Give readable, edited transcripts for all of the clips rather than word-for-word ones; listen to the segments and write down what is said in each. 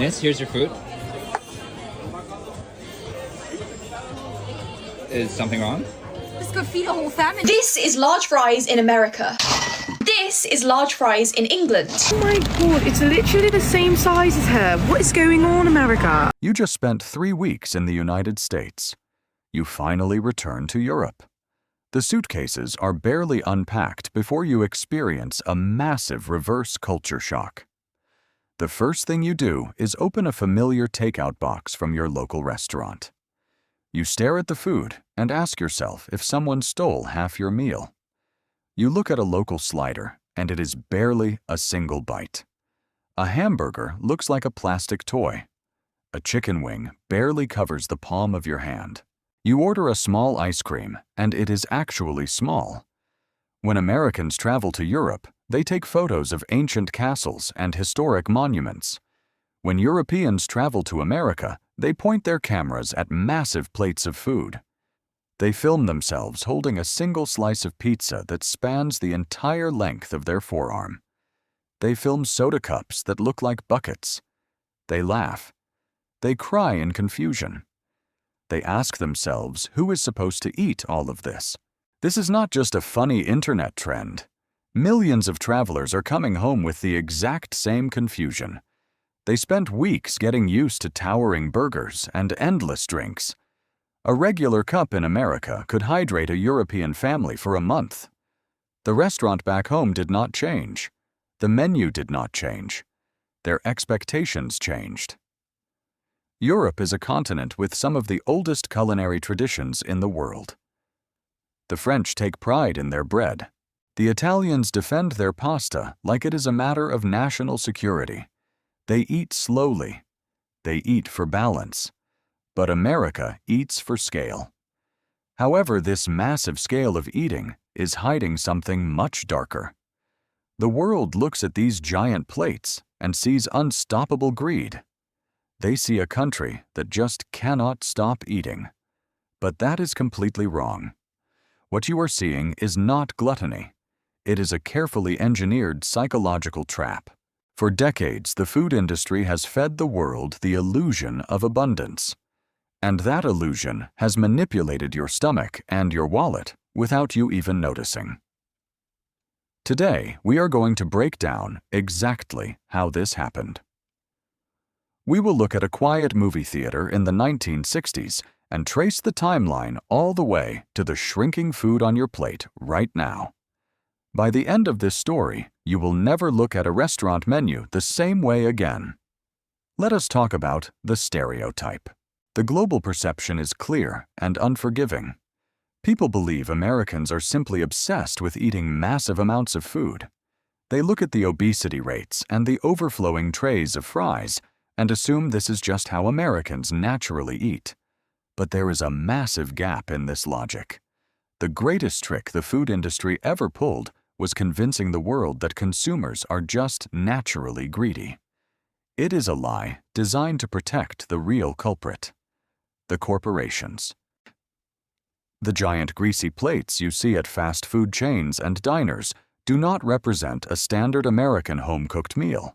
Yes, here's your food. Is something wrong? This could feed a whole family. This is large fries in America. This is large fries in England. Oh my god, it's literally the same size as her. What is going on, America? You just spent 3 weeks in the United States. You finally return to Europe. The suitcases are barely unpacked before you experience a massive reverse culture shock. The first thing you do is open a familiar takeout box from your local restaurant. You stare at the food and ask yourself if someone stole half your meal. You look at a local slider, and it is barely a single bite. A hamburger looks like a plastic toy. A chicken wing barely covers the palm of your hand. You order a small ice cream, and it is actually small. When Americans travel to Europe, they take photos of ancient castles and historic monuments. When Europeans travel to America, they point their cameras at massive plates of food. They film themselves holding a single slice of pizza that spans the entire length of their forearm. They film soda cups that look like buckets. They laugh. They cry in confusion. They ask themselves who is supposed to eat all of this. This is not just a funny internet trend. Millions of travelers are coming home with the exact same confusion. They spent weeks getting used to towering burgers and endless drinks. A regular cup in America could hydrate a European family for a month. The restaurant back home did not change. The menu did not change. Their expectations changed. Europe is a continent with some of the oldest culinary traditions in the world. The French take pride in their bread. The Italians defend their pasta like it is a matter of national security. They eat slowly. They eat for balance. But America eats for scale. However, this massive scale of eating is hiding something much darker. The world looks at these giant plates and sees unstoppable greed. They see a country that just cannot stop eating. But that is completely wrong. What you are seeing is not gluttony. It is a carefully engineered psychological trap. For decades, the food industry has fed the world the illusion of abundance. And that illusion has manipulated your stomach and your wallet without you even noticing. Today, we are going to break down exactly how this happened. We will look at a quiet movie theater in the 1960s and trace the timeline all the way to the shrinking food on your plate right now. By the end of this story, you will never look at a restaurant menu the same way again. Let us talk about the stereotype. The global perception is clear and unforgiving. People believe Americans are simply obsessed with eating massive amounts of food. They look at the obesity rates and the overflowing trays of fries and assume this is just how Americans naturally eat. But there is a massive gap in this logic. The greatest trick the food industry ever pulled was convincing the world that consumers are just naturally greedy. It is a lie designed to protect the real culprit: the corporations. The giant greasy plates you see at fast food chains and diners do not represent a standard American home-cooked meal.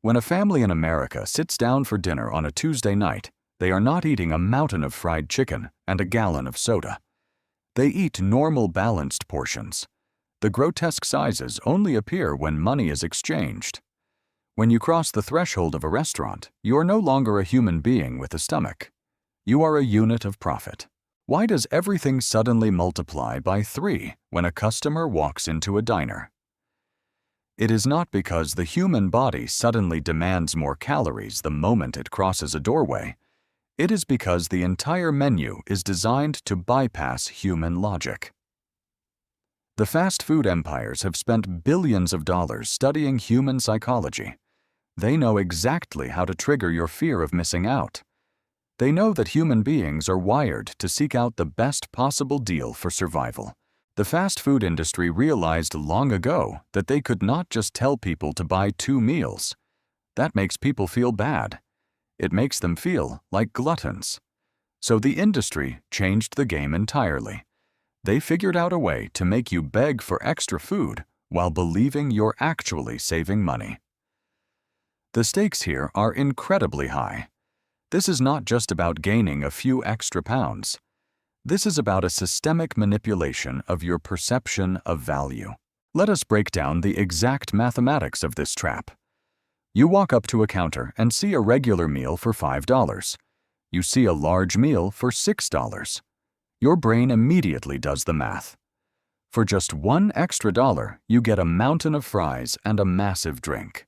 When a family in America sits down for dinner on a Tuesday night, they are not eating a mountain of fried chicken and a gallon of soda. They eat normal, balanced portions. The grotesque sizes only appear when money is exchanged. When you cross the threshold of a restaurant, you are no longer a human being with a stomach. You are a unit of profit. Why does everything suddenly multiply by 3 when a customer walks into a diner? It is not because the human body suddenly demands more calories the moment it crosses a doorway. It is because the entire menu is designed to bypass human logic. The fast food empires have spent billions of dollars studying human psychology. They know exactly how to trigger your fear of missing out. They know that human beings are wired to seek out the best possible deal for survival. The fast food industry realized long ago that they could not just tell people to buy 2 meals. That makes people feel bad. It makes them feel like gluttons. So the industry changed the game entirely. They figured out a way to make you beg for extra food while believing you're actually saving money. The stakes here are incredibly high. This is not just about gaining a few extra pounds. This is about a systemic manipulation of your perception of value. Let us break down the exact mathematics of this trap. You walk up to a counter and see a regular meal for $5. You see a large meal for $6. Your brain immediately does the math. For just $1 extra, you get a mountain of fries and a massive drink.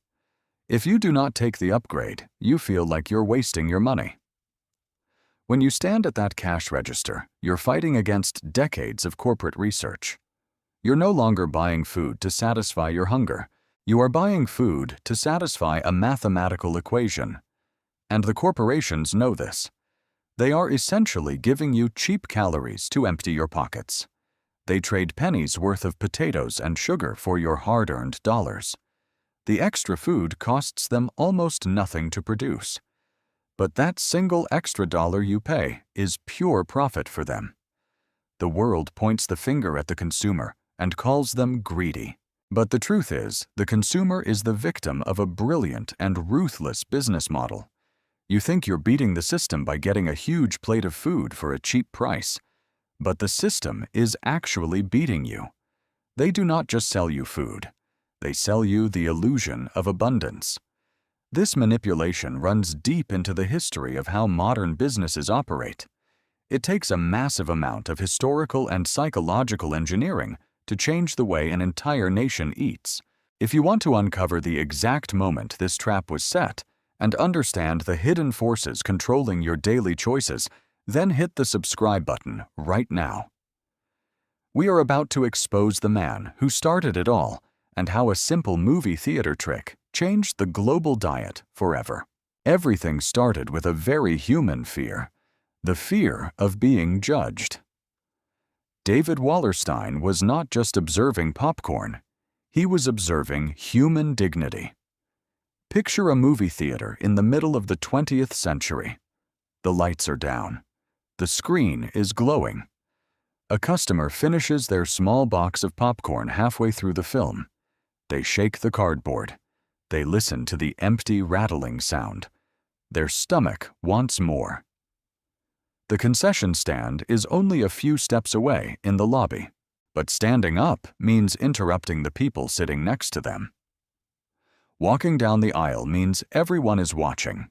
If you do not take the upgrade, you feel like you're wasting your money. When you stand at that cash register, you're fighting against decades of corporate research. You're no longer buying food to satisfy your hunger. You are buying food to satisfy a mathematical equation. And the corporations know this. They are essentially giving you cheap calories to empty your pockets. They trade pennies worth of potatoes and sugar for your hard-earned dollars. The extra food costs them almost nothing to produce. But that single extra dollar you pay is pure profit for them. The world points the finger at the consumer and calls them greedy. But the truth is, the consumer is the victim of a brilliant and ruthless business model. You think you're beating the system by getting a huge plate of food for a cheap price. But the system is actually beating you. They do not just sell you food. They sell you the illusion of abundance. This manipulation runs deep into the history of how modern businesses operate. It takes a massive amount of historical and psychological engineering to change the way an entire nation eats. If you want to uncover the exact moment this trap was set and understand the hidden forces controlling your daily choices, then hit the subscribe button right now. We are about to expose the man who started it all and how a simple movie theater trick changed the global diet forever. Everything started with a very human fear, the fear of being judged. David Wallerstein was not just observing popcorn, he was observing human dignity. Picture a movie theater in the middle of the 20th century. The lights are down. The screen is glowing. A customer finishes their small box of popcorn halfway through the film. They shake the cardboard. They listen to the empty rattling sound. Their stomach wants more. The concession stand is only a few steps away in the lobby, but standing up means interrupting the people sitting next to them. Walking down the aisle means everyone is watching.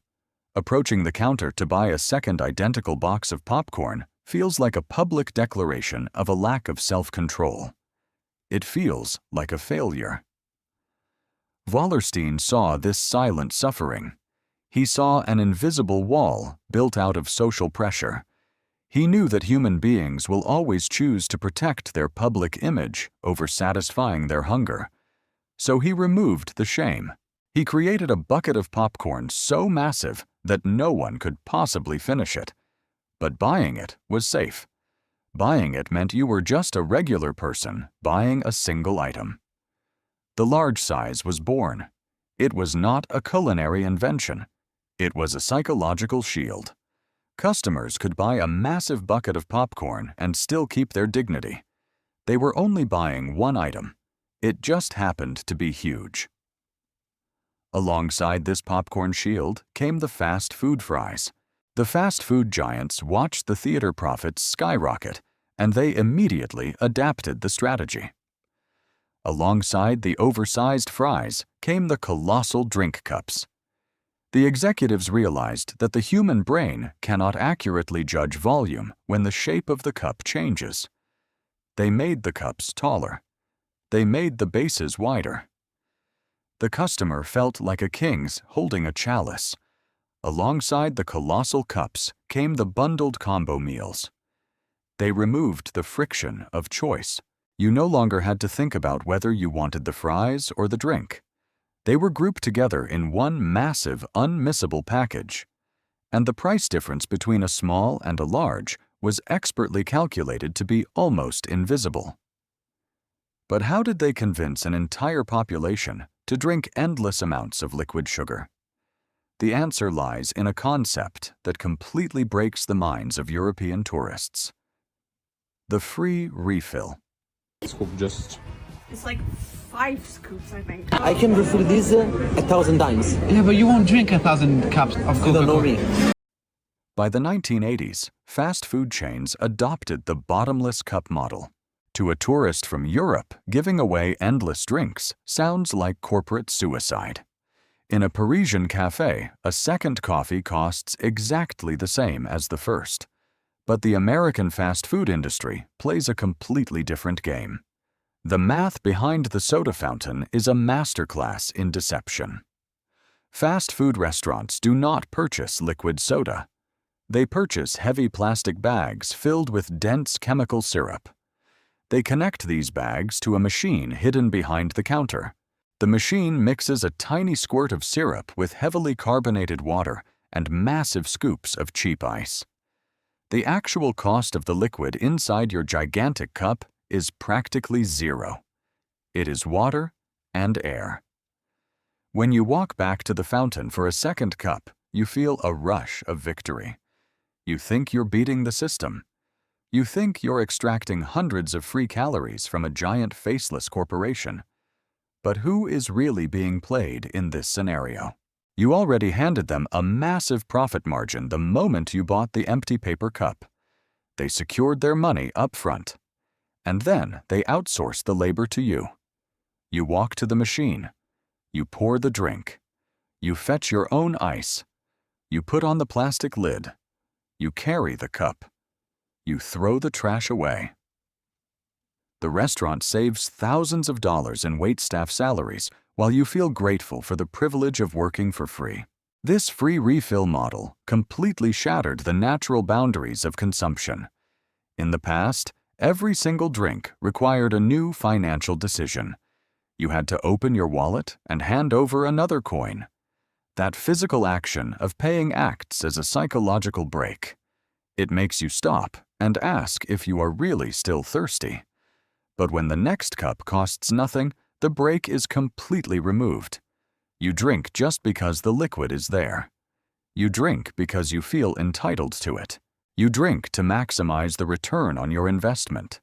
Approaching the counter to buy a second identical box of popcorn feels like a public declaration of a lack of self-control. It feels like a failure. Wallerstein saw this silent suffering. He saw an invisible wall built out of social pressure. He knew that human beings will always choose to protect their public image over satisfying their hunger. So he removed the shame. He created a bucket of popcorn so massive that no one could possibly finish it. But buying it was safe. Buying it meant you were just a regular person buying a single item. The large size was born. It was not a culinary invention. It was a psychological shield. Customers could buy a massive bucket of popcorn and still keep their dignity. They were only buying one item. It just happened to be huge. Alongside this popcorn shield came the fast food fries. The fast food giants watched the theater profits skyrocket, and they immediately adapted the strategy. Alongside the oversized fries came the colossal drink cups. The executives realized that the human brain cannot accurately judge volume when the shape of the cup changes. They made the cups taller. They made the bases wider. The customer felt like a king's holding a chalice. Alongside the colossal cups came the bundled combo meals. They removed the friction of choice. You no longer had to think about whether you wanted the fries or the drink. They were grouped together in one massive, unmissable package. And the price difference between a small and a large was expertly calculated to be almost invisible. But how did they convince an entire population to drink endless amounts of liquid sugar? The answer lies in a concept that completely breaks the minds of European tourists. The free refill. It's like 5 scoops, I think. I can refill this 1,000 times. Yeah, but you won't drink 1,000 cups of Coca-Cola. You don't know me. By the 1980s, fast food chains adopted the bottomless cup model. To a tourist from Europe, giving away endless drinks sounds like corporate suicide. In a Parisian cafe, a second coffee costs exactly the same as the first. But the American fast food industry plays a completely different game. The math behind the soda fountain is a masterclass in deception. Fast food restaurants do not purchase liquid soda. They purchase heavy plastic bags filled with dense chemical syrup. They connect these bags to a machine hidden behind the counter. The machine mixes a tiny squirt of syrup with heavily carbonated water and massive scoops of cheap ice. The actual cost of the liquid inside your gigantic cup is practically zero. It is water and air. When you walk back to the fountain for a second cup, you feel a rush of victory. You think you're beating the system. You think you're extracting hundreds of free calories from a giant faceless corporation. But who is really being played in this scenario? You already handed them a massive profit margin the moment you bought the empty paper cup. They secured their money up front. And then they outsourced the labor to you. You walk to the machine. You pour the drink. You fetch your own ice. You put on the plastic lid. You carry the cup. You throw the trash away. The restaurant saves thousands of dollars in waitstaff salaries while you feel grateful for the privilege of working for free. This free refill model completely shattered the natural boundaries of consumption. In the past, every single drink required a new financial decision. You had to open your wallet and hand over another coin. That physical action of paying acts as a psychological break. It makes you stop and ask if you are really still thirsty. But when the next cup costs nothing, the break is completely removed. You drink just because the liquid is there. You drink because you feel entitled to it. You drink to maximize the return on your investment.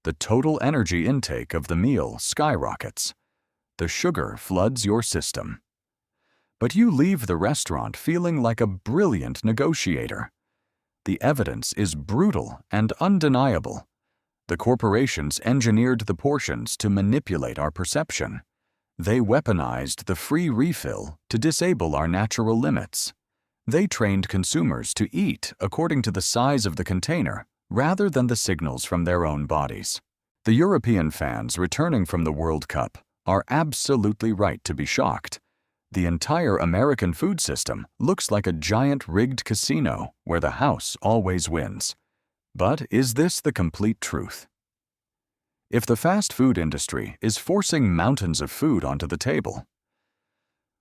The total energy intake of the meal skyrockets. The sugar floods your system. But you leave the restaurant feeling like a brilliant negotiator. The evidence is brutal and undeniable. The corporations engineered the portions to manipulate our perception. They weaponized the free refill to disable our natural limits. They trained consumers to eat according to the size of the container rather than the signals from their own bodies. The European fans returning from the World Cup are absolutely right to be shocked. The entire American food system looks like a giant rigged casino where the house always wins. But is this the complete truth? If the fast food industry is forcing mountains of food onto the table,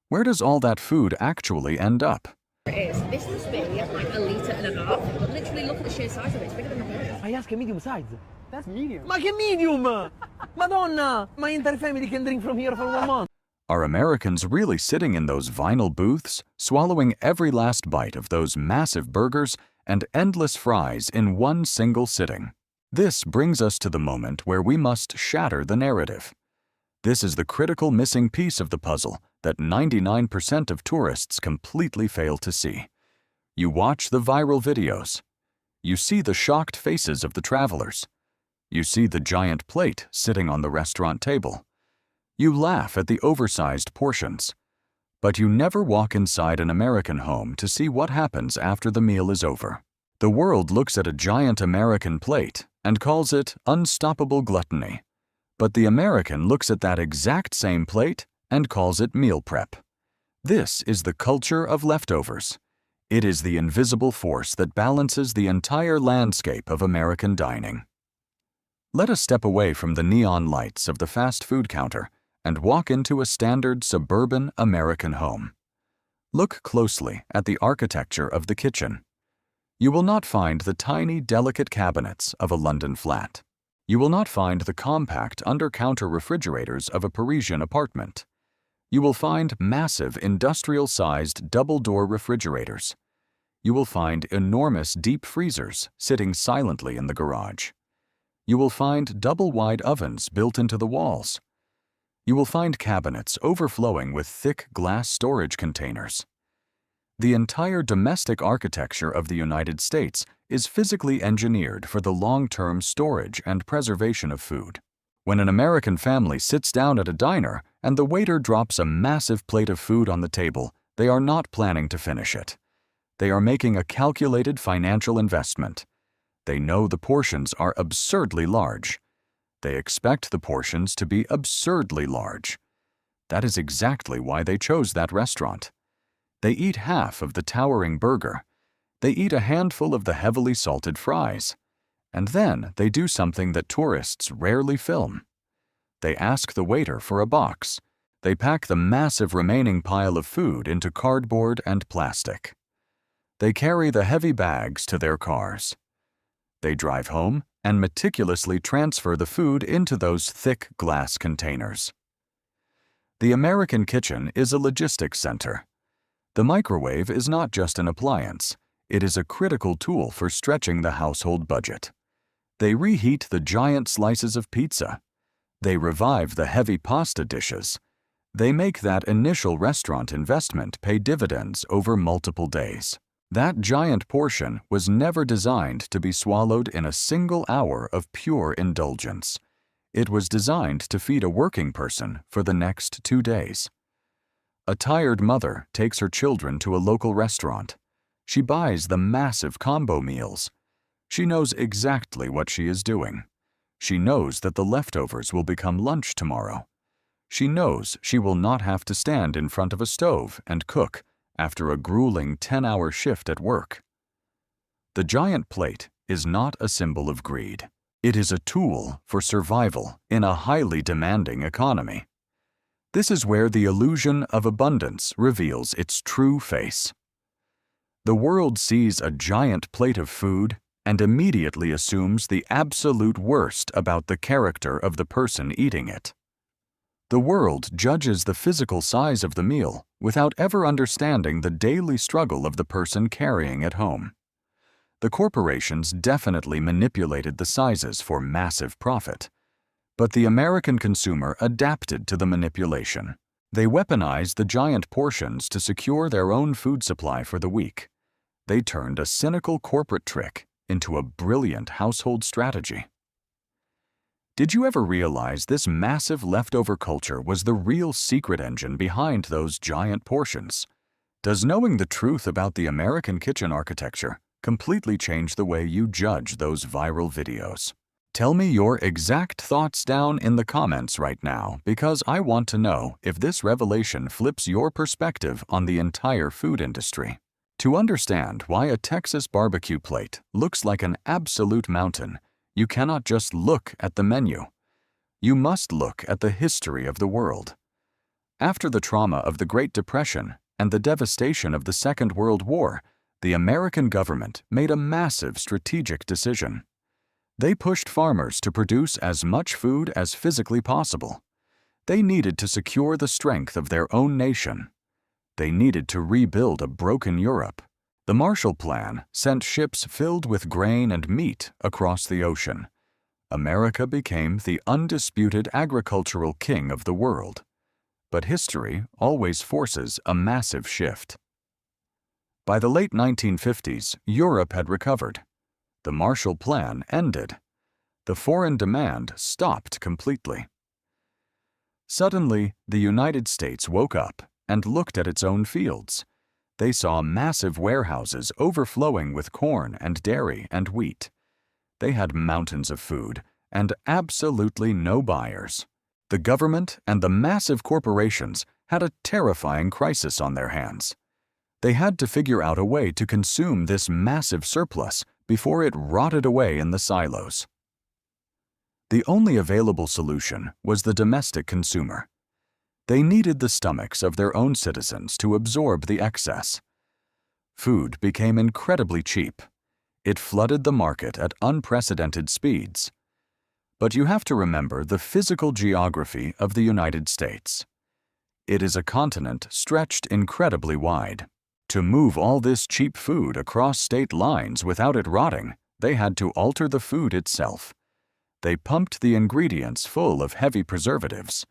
where does all that food actually end up? This must be like a litre and a half. But literally look at the sheer size of it. It's bigger than a horse. I ask a medium size. That's medium. Ma che medium? Madonna! My entire family can drink from here for 1 month. Are Americans really sitting in those vinyl booths, swallowing every last bite of those massive burgers and endless fries in one single sitting? This brings us to the moment where we must shatter the narrative. This is the critical missing piece of the puzzle that 99% of tourists completely fail to see. You watch the viral videos. You see the shocked faces of the travelers. You see the giant plate sitting on the restaurant table. You laugh at the oversized portions. But you never walk inside an American home to see what happens after the meal is over. The world looks at a giant American plate and calls it unstoppable gluttony. But the American looks at that exact same plate and calls it meal prep. This is the culture of leftovers. It is the invisible force that balances the entire landscape of American dining. Let us step away from the neon lights of the fast food counter and walk into a standard suburban American home. Look closely at the architecture of the kitchen. You will not find the tiny, delicate cabinets of a London flat. You will not find the compact under-counter refrigerators of a Parisian apartment. You will find massive, industrial-sized double-door refrigerators. You will find enormous deep freezers sitting silently in the garage. You will find double-wide ovens built into the walls. You will find cabinets overflowing with thick glass storage containers. The entire domestic architecture of the United States is physically engineered for the long-term storage and preservation of food. When an American family sits down at a diner and the waiter drops a massive plate of food on the table, they are not planning to finish it. They are making a calculated financial investment. They know the portions are absurdly large. They expect the portions to be absurdly large. That is exactly why they chose that restaurant. They eat half of the towering burger. They eat a handful of the heavily salted fries. And then they do something that tourists rarely film. They ask the waiter for a box. They pack the massive remaining pile of food into cardboard and plastic. They carry the heavy bags to their cars. They drive home and meticulously transfer the food into those thick glass containers. The American kitchen is a logistics center. The microwave is not just an appliance. It is a critical tool for stretching the household budget. They reheat the giant slices of pizza. They revive the heavy pasta dishes. They make that initial restaurant investment pay dividends over multiple days. That giant portion was never designed to be swallowed in a single hour of pure indulgence. It was designed to feed a working person for the next 2 days. A tired mother takes her children to a local restaurant. She buys the massive combo meals. She knows exactly what she is doing. She knows that the leftovers will become lunch tomorrow. She knows she will not have to stand in front of a stove and cook after a grueling 10-hour shift at work. The giant plate is not a symbol of greed. It is a tool for survival in a highly demanding economy. This is where the illusion of abundance reveals its true face. The world sees a giant plate of food and immediately assumes the absolute worst about the character of the person eating it. The world judges the physical size of the meal without ever understanding the daily struggle of the person carrying it home. The corporations definitely manipulated the sizes for massive profit. But the American consumer adapted to the manipulation. They weaponized the giant portions to secure their own food supply for the week. They turned a cynical corporate trick into a brilliant household strategy. Did you ever realize this massive leftover culture was the real secret engine behind those giant portions? Does knowing the truth about the American kitchen architecture completely change the way you judge those viral videos? Tell me your exact thoughts down in the comments right now, because I want to know if this revelation flips your perspective on the entire food industry. To understand why a Texas barbecue plate looks like an absolute mountain, you cannot just look at the menu. You must look at the history of the world. After the trauma of the Great Depression and the devastation of the Second World War, the American government made a massive strategic decision. They pushed farmers to produce as much food as physically possible. They needed to secure the strength of their own nation. They needed to rebuild a broken Europe. The Marshall Plan sent ships filled with grain and meat across the ocean. America became the undisputed agricultural king of the world. But history always forces a massive shift. By the late 1950s, Europe had recovered. The Marshall Plan ended. The foreign demand stopped completely. Suddenly, the United States woke up and looked at its own fields. They saw massive warehouses overflowing with corn and dairy and wheat. They had mountains of food and absolutely no buyers. The government and the massive corporations had a terrifying crisis on their hands. They had to figure out a way to consume this massive surplus before it rotted away in the silos. The only available solution was the domestic consumer. They needed the stomachs of their own citizens to absorb the excess. Food became incredibly cheap. It flooded the market at unprecedented speeds. But you have to remember the physical geography of the United States. It is a continent stretched incredibly wide. To move all this cheap food across state lines without it rotting, they had to alter the food itself. They pumped the ingredients full of heavy preservatives.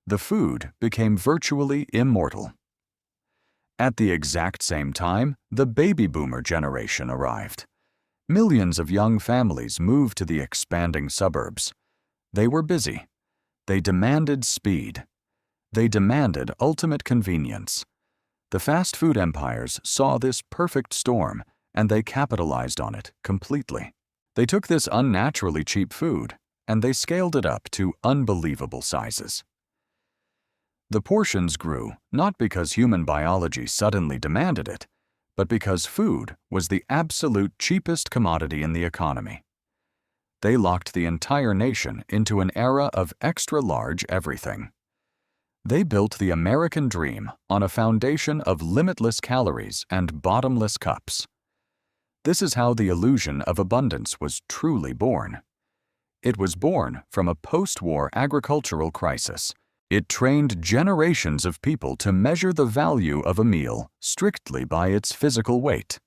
The food became virtually immortal. At the exact same time, the baby boomer generation arrived. Millions of young families moved to the expanding suburbs. They were busy. They demanded speed. They demanded ultimate convenience. The fast food empires saw this perfect storm, and they capitalized on it completely. They took this unnaturally cheap food, and they scaled it up to unbelievable sizes. The portions grew not because human biology suddenly demanded it, but because food was the absolute cheapest commodity in the economy. They locked the entire nation into an era of extra-large everything. They built the American dream on a foundation of limitless calories and bottomless cups. This is how the illusion of abundance was truly born. It was born from a post-war agricultural crisis. It trained generations of people to measure the value of a meal strictly by its physical weight.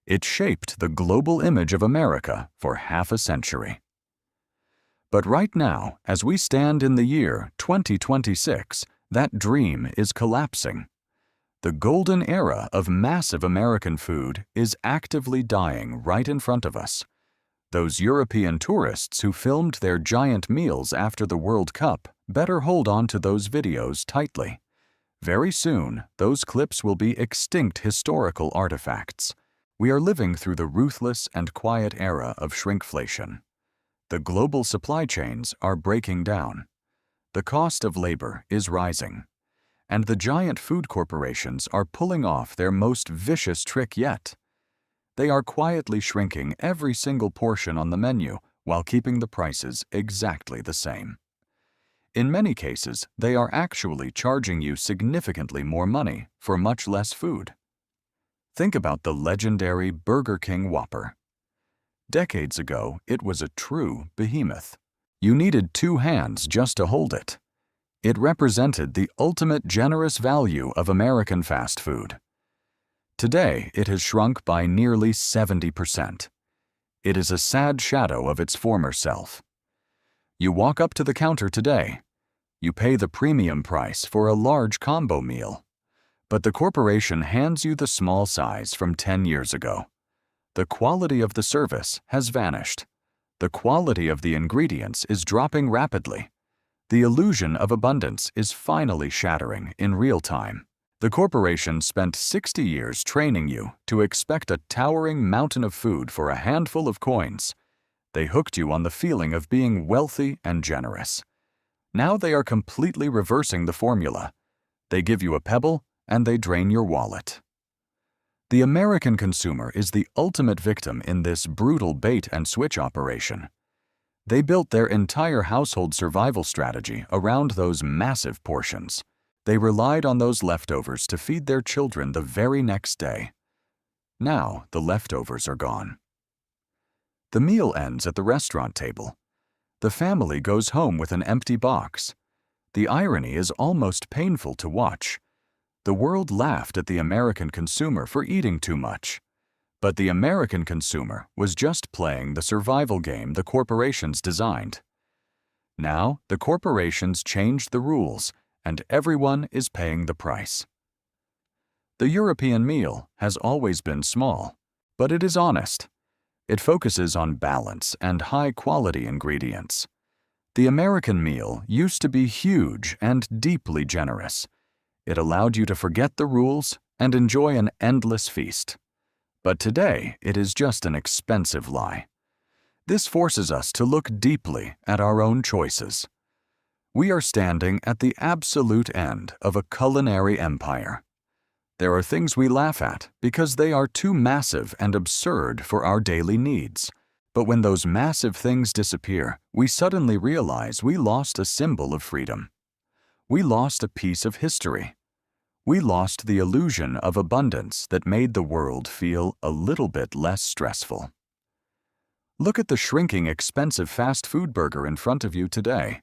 It shaped the global image of America for half a century. But right now, as we stand in the year 2026, that dream is collapsing. The golden era of massive American food is actively dying right in front of us. Those European tourists who filmed their giant meals after the World Cup better hold on to those videos tightly. Very soon, those clips will be extinct historical artifacts. We are living through the ruthless and quiet era of shrinkflation. The global supply chains are breaking down. The cost of labor is rising. And the giant food corporations are pulling off their most vicious trick yet. They are quietly shrinking every single portion on the menu while keeping the prices exactly the same. In many cases, they are actually charging you significantly more money for much less food. Think about the legendary Burger King Whopper. Decades ago, it was a true behemoth. You needed 2 hands just to hold it. It represented the ultimate generous value of American fast food. Today, it has shrunk by nearly 70%. It is a sad shadow of its former self. You walk up to the counter today. You pay the premium price for a large combo meal. But the corporation hands you the small size from 10 years ago. The quality of the service has vanished. The quality of the ingredients is dropping rapidly. The illusion of abundance is finally shattering in real time. The corporation spent 60 years training you to expect a towering mountain of food for a handful of coins. They hooked you on the feeling of being wealthy and generous. Now they are completely reversing the formula. They give you a pebble and they drain your wallet. The American consumer is the ultimate victim in this brutal bait-and-switch operation. They built their entire household survival strategy around those massive portions. They relied on those leftovers to feed their children the very next day. Now the leftovers are gone. The meal ends at the restaurant table. The family goes home with an empty box. The irony is almost painful to watch. The world laughed at the American consumer for eating too much. But the American consumer was just playing the survival game the corporations designed. Now the corporations changed the rules, and everyone is paying the price. The European meal has always been small, but it is honest. It focuses on balance and high-quality ingredients. The American meal used to be huge and deeply generous. It allowed you to forget the rules and enjoy an endless feast. But today, it is just an expensive lie. This forces us to look deeply at our own choices. We are standing at the absolute end of a culinary empire. There are things we laugh at because they are too massive and absurd for our daily needs. But when those massive things disappear, we suddenly realize we lost a symbol of freedom. We lost a piece of history. We lost the illusion of abundance that made the world feel a little bit less stressful. Look at the shrinking, expensive fast food burger in front of you today.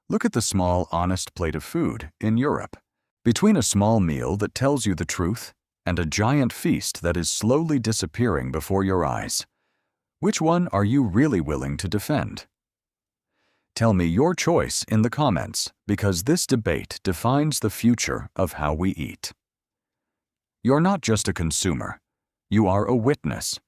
Look at the small, honest plate of food in Europe. Between a small meal that tells you the truth and a giant feast that is slowly disappearing before your eyes, which one are you really willing to defend? Tell me your choice in the comments because this debate defines the future of how we eat. You're not just a consumer, you are a witness